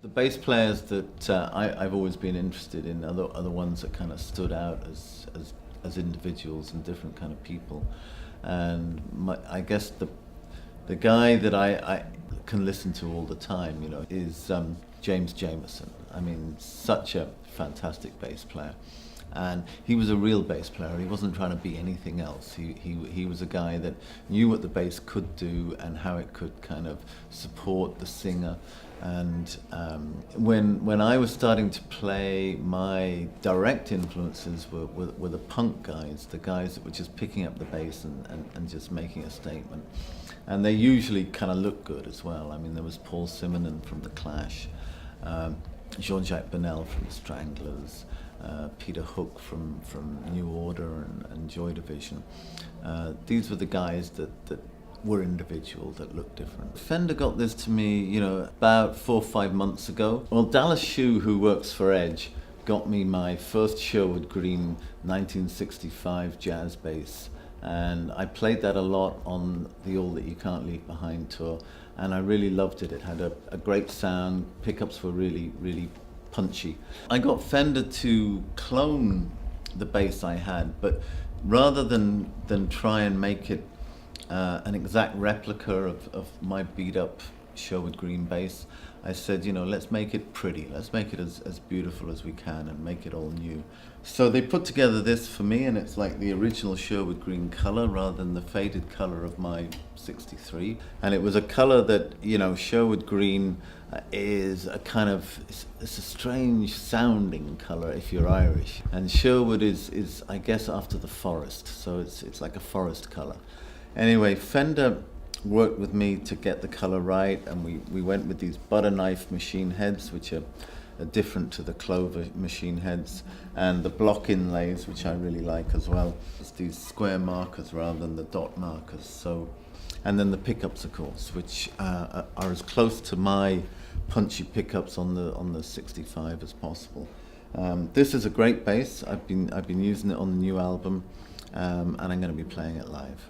The bass players that I've always been interested in are the ones that kind of stood out as individuals and different kind of people. And I guess the guy that I can listen to all the time, is James Jamerson. I mean, such a fantastic bass player. And he was a real bass player. He wasn't trying to be anything else. He was a guy that knew what the bass could do and how it could kind of support the singer. And when I was starting to play, my direct influences were the punk guys, the guys that were just picking up the bass and just making a statement. And they usually kind of look good as well. I mean, there was Paul Simonon from The Clash, Jean-Jacques Bonnel from The Stranglers, Peter Hook from New Order and Joy Division. These were the guys that were individual, that looked different. Fender got this to me, about 4 or 5 months ago. Well, Dallas Shue, who works for Edge, got me my first Sherwood Green 1965 jazz bass. And I played that a lot on the All That You Can't Leave Behind tour, and I really loved it. It had a great sound, pickups were really, really punchy. I got Fender to clone the bass I had, but rather than try and make it an exact replica of my beat up Sherwood Green bass, I said, let's make it pretty. Let's make it as beautiful as we can and make it all new. So they put together this for me, and it's like the original Sherwood Green color rather than the faded color of my 63. And it was a color that, Sherwood Green is a kind of, it's a strange sounding color if you're Irish. And Sherwood is I guess after the forest, so it's like a forest color. Anyway, Fender worked with me to get the color right, and we went with these butter knife machine heads, which are different to the clover machine heads, and the block inlays, which I really like as well. It's these square markers rather than the dot markers. So, and then the pickups, of course, which are as close to my punchy pickups on the 65 as possible. This is a great bass. I've been using it on the new album, and I'm going to be playing it live.